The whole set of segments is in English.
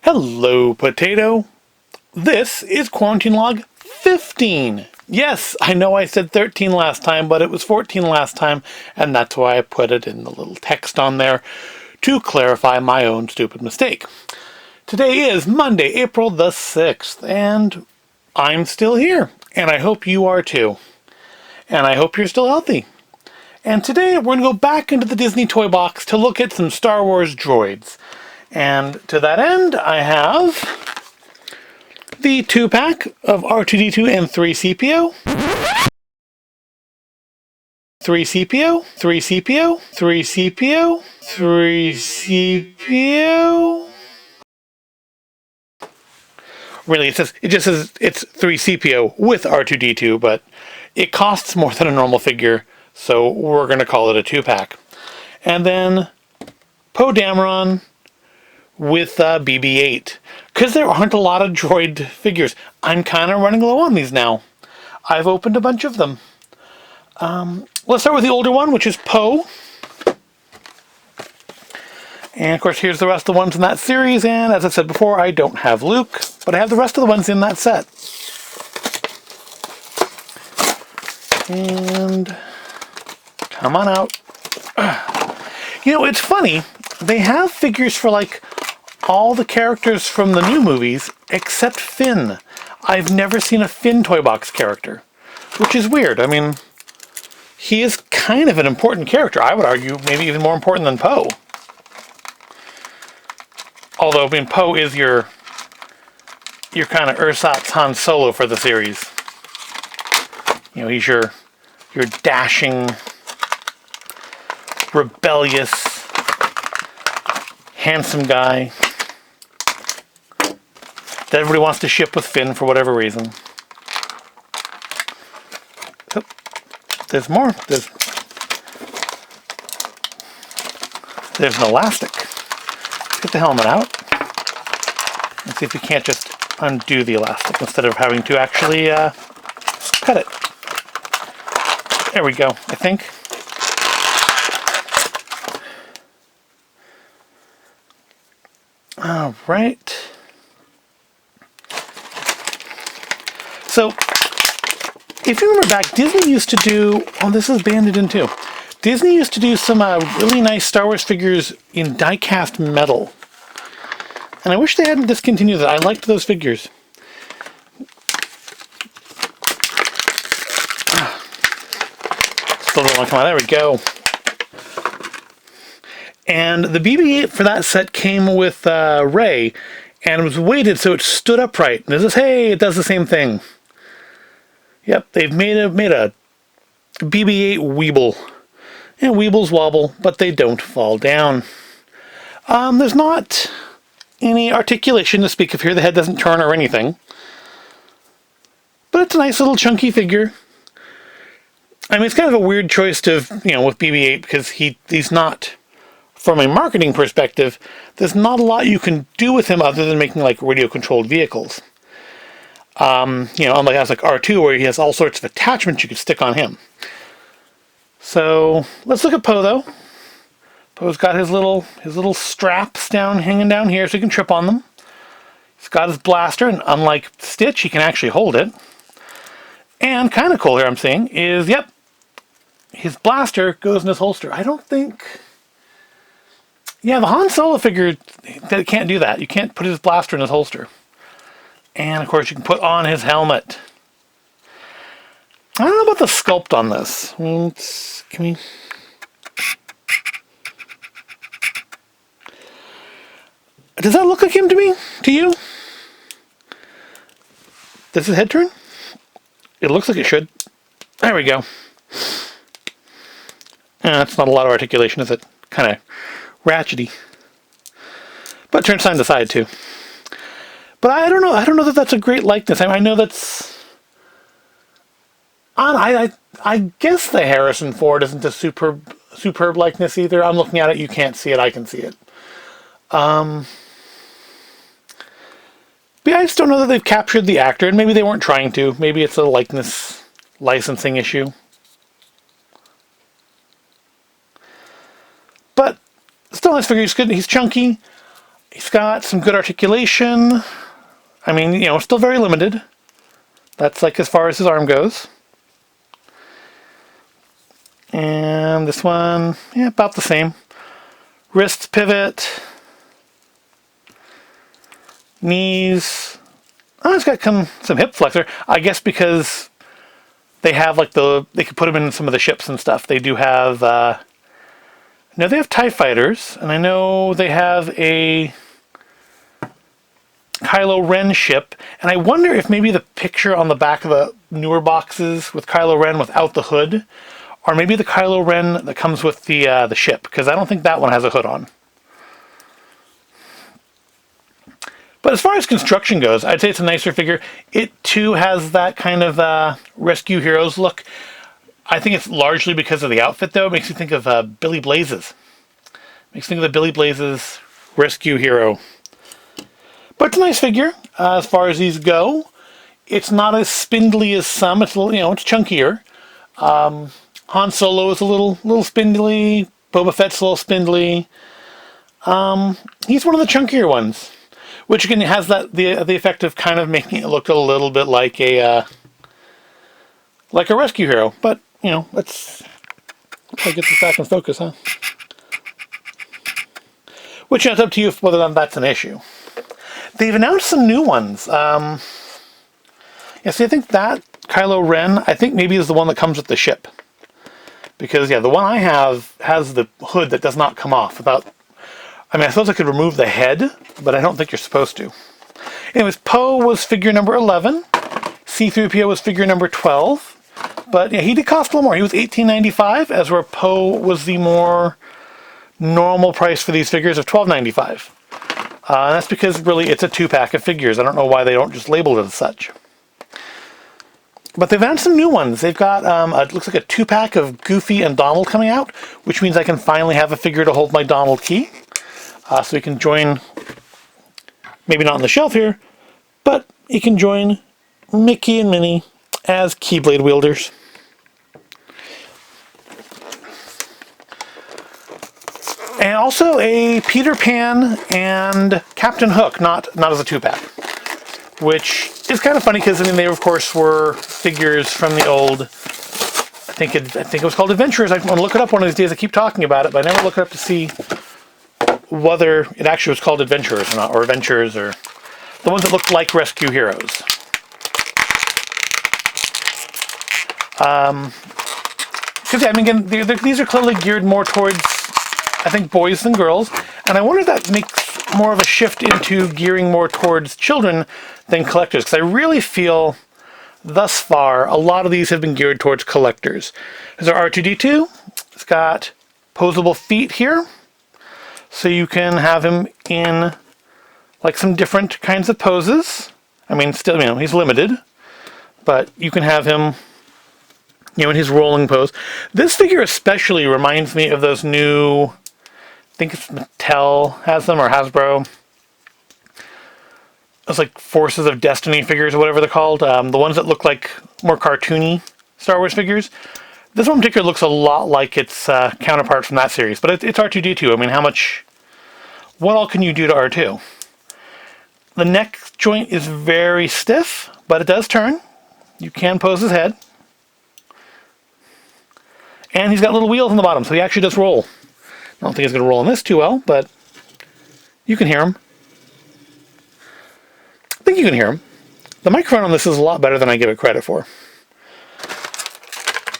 Hello, Potato. This is Quarantine Log 15. Yes, I know I said 13 last time, but it was 14 last time, and that's why I put it in the little text on there to clarify my own stupid mistake. Today is Monday, April the 6th, and I'm still here, and I hope you are too. And I hope you're still healthy. And today we're going to go back into the Disney Toybox to look at some Star Wars droids. And to that end, I have the 2-pack of R2-D2 and 3CPO. 3CPO, 3CPO, 3CPO, 3CPO. Really, it just says it's 3CPO with R2-D2, but it costs more than a normal figure, so we're going to call it a 2-pack. And then Poe Dameron with BB-8, because there aren't a lot of droid figures. I'm kind of running low on these now. I've opened a bunch of them. Let's start with the older one, which is Poe. And of course, here's the rest of the ones in that series. And as I said before, I don't have Luke, but I have the rest of the ones in that set. And come on out. You know, it's funny. They have figures for like all the characters from the new movies except Finn. I've never seen a Finn Toybox character, which is weird. I mean, he is kind of an important character. I would argue maybe even more important than Poe. Although, I mean, Poe is your kind of ersatz Han Solo for the series. You know, he's your dashing, rebellious, handsome guy that everybody wants to ship with Finn for whatever reason. Oh, there's more. There's an elastic. Let's get the helmet out. Let's see if we can't just undo the elastic instead of having to actually cut it. There we go, I think. All right. So, if you remember back, Disney used to do... Oh, this is banded in too. Disney used to do some really nice Star Wars figures in die-cast metal. And I wish they hadn't discontinued that. I liked those figures. Still don't want to come out. There we go. And the BB-8 for that set came with Rey, and it was weighted so it stood upright. And it says, hey, it does the same thing. Yep, they've made a BB-8 Weeble. And Weebles wobble, but they don't fall down. There's not any articulation to speak of here. The head doesn't turn or anything. But it's a nice little chunky figure. I mean, it's kind of a weird choice to, with BB-8 because he's not... From a marketing perspective, there's not a lot you can do with him other than making like radio-controlled vehicles. Unlike guys like R2, where he has all sorts of attachments you could stick on him. So let's look at Poe, though. Poe's got his little straps hanging down here, so he can trip on them. He's got his blaster, and unlike Stitch, he can actually hold it. And kind of cool here, I'm seeing, is his blaster goes in his holster. I don't think. Yeah, the Han Solo figure that can't do that. You can't put his blaster in his holster. And, of course, you can put on his helmet. I don't know about the sculpt on this. Can we... Does that look like him to me? To you? Does his head turn? It looks like it should. There we go. That's not a lot of articulation, is it? Kind of ratchety. But turn side to side, too. But I don't know. I don't know that that's a great likeness. I know that's... I guess the Harrison Ford isn't a superb likeness either. I'm looking at it. You can't see it. I can see it. But I just don't know that they've captured the actor, and maybe they weren't trying to. Maybe it's a likeness licensing issue. But still, nice figure. He's good. He's chunky. He's got some good articulation. I mean, you know, still very limited. That's like as far as his arm goes. And this one, yeah, about the same. Wrists pivot. Knees. Oh, it's got some hip flexor. I guess because they have like they could put them in some of the ships and stuff. They do have, no, they have TIE fighters. And I know they have a Kylo Ren ship, and I wonder if maybe the picture on the back of the newer boxes with Kylo Ren without the hood, or maybe the Kylo Ren that comes with the ship, because I don't think that one has a hood on. But as far as construction goes, I'd say it's a nicer figure. It too has that kind of Rescue Heroes look. I think it's largely because of the outfit, though. It makes me think of Billy Blazes. Makes me think of the Billy Blazes Rescue Hero. But it's a nice figure as far as these go. It's not as spindly as some. It's a little, you know, it's chunkier. Han Solo is a little spindly. Boba Fett's a little spindly. He's one of the chunkier ones, which again has the effect of kind of making it look a little bit like a rescue hero. But you know, let's get this back in focus, huh? Which is up to you whether or not that's an issue. They've announced some new ones. Yeah, see, I think that Kylo Ren, I think maybe is the one that comes with the ship. Because, yeah, the one I have has the hood that does not come off without... I mean, I suppose I could remove the head, but I don't think you're supposed to. Anyways, Poe was figure number 11. C-3PO was figure number 12. But, yeah, he did cost a little more. He was $18.95, as where Poe was the more normal price for these figures of $12.95. And that's because, really, it's a 2-pack of figures. I don't know why they don't just label it as such. But they've announced some new ones. They've got, it looks like a 2-pack of Goofy and Donald coming out, which means I can finally have a figure to hold my Donald key. So he can join, maybe not on the shelf here, but he can join Mickey and Minnie as Keyblade wielders. And also a Peter Pan and Captain Hook, not as a 2-pack. Which is kind of funny because, I mean, they, of course, were figures from the old... I think it was called Adventurers. I want to look it up one of these days. I keep talking about it, but I never look it up to see whether it actually was called Adventurers or not, or Adventures, or the ones that looked like Rescue Heroes. Because, yeah, I mean, again, these are clearly geared more towards, I think, boys than girls. And I wonder if that makes more of a shift into gearing more towards children than collectors. Because I really feel, thus far, a lot of these have been geared towards collectors. There's our R2-D2. It's got posable feet here. So you can have him in, like, some different kinds of poses. I mean, still, you know, he's limited. But you can have him, you know, in his rolling pose. This figure especially reminds me of those new, I think it's Mattel has them, or Hasbro. Those like Forces of Destiny figures, or whatever they're called. The ones that look like more cartoony Star Wars figures. This one in particular looks a lot like its counterpart from that series. But it's R2-D2. I mean, what all can you do to R2? The neck joint is very stiff, but it does turn. You can pose his head. And he's got little wheels on the bottom, so he actually does roll. I don't think he's going to roll in this too well, but you can hear him. I think you can hear him. The microphone on this is a lot better than I give it credit for.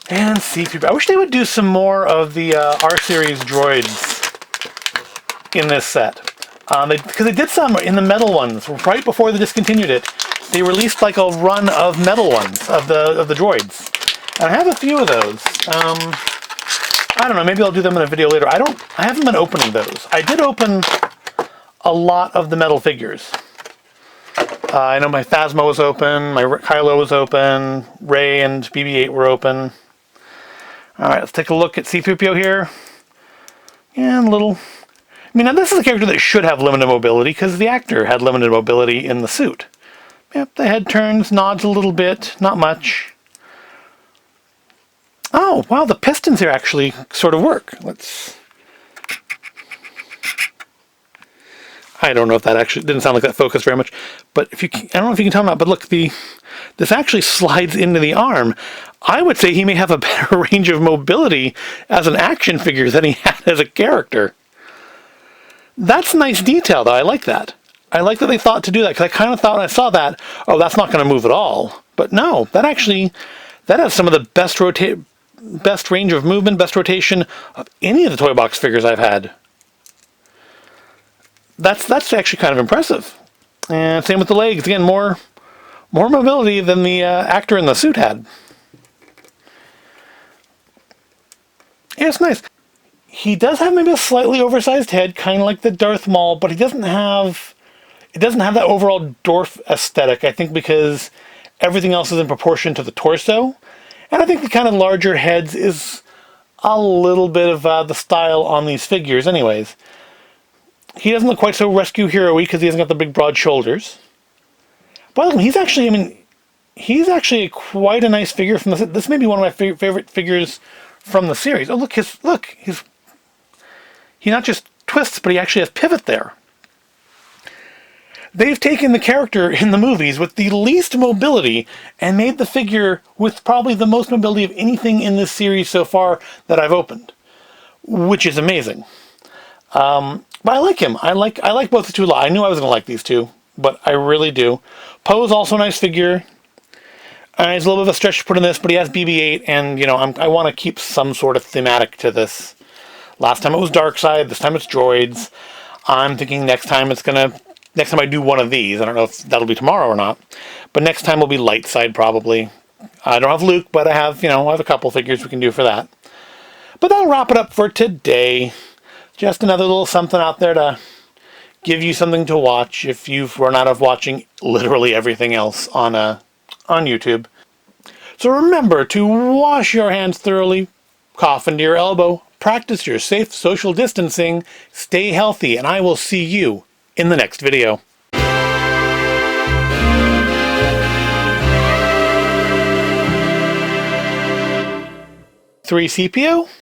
And C-3PO. I wish they would do some more of the R-Series droids in this set. Because they did some in the metal ones, right before they discontinued it. They released like a run of metal ones, of the droids. And I have a few of those. I don't know, maybe I'll do them in a video later. I haven't been opening those. I did open a lot of the metal figures. I know my Phasma was open, my Kylo was open, Rey and BB-8 were open. Alright, let's take a look at C-3PO here. And I mean, now this is a character that should have limited mobility, because the actor had limited mobility in the suit. Yep, the head turns, nods a little bit, not much. Oh, wow, the pistons here actually sort of work. I don't know if that actually didn't sound like that focused very much, but I don't know if you can tell or not, but look, this actually slides into the arm. I would say he may have a better range of mobility as an action figure than he had as a character. That's nice detail, though. I like that. I like that they thought to do that, because I kind of thought when I saw that, oh, that's not going to move at all. But no, that has some of the best range of movement, best rotation of any of the toy box figures I've had. That's actually kind of impressive. And same with the legs. Again, more mobility than the actor in the suit had. Yeah, it's nice. He does have maybe a slightly oversized head, kind of like the Darth Maul, but it doesn't have that overall dwarf aesthetic, I think, because everything else is in proportion to the torso. And I think the kind of larger heads is a little bit of the style on these figures anyways. He doesn't look quite so rescue hero-y because he hasn't got the big broad shoulders. But he's actually quite a nice figure from this. This may be one of my favorite figures from the series. Oh, look, he not just twists, but he actually has pivot there. They've taken the character in the movies with the least mobility and made the figure with probably the most mobility of anything in this series so far that I've opened, which is amazing. But I like him. I like both the two a lot. I knew I was going to like these two, but I really do. Poe's also a nice figure. He's a little bit of a stretch to put in this, but he has BB-8, and I want to keep some sort of thematic to this. Last time it was Darkseid. This time it's Droids. I'm thinking next time I do one of these, I don't know if that'll be tomorrow or not, but next time will be Lightside probably. I don't have Luke, but I have a couple figures we can do for that. But that'll wrap it up for today. Just another little something out there to give you something to watch if you've run out of watching literally everything else on YouTube. So remember to wash your hands thoroughly, cough into your elbow, practice your safe social distancing, stay healthy, and I will see you in the next video. 3CPO?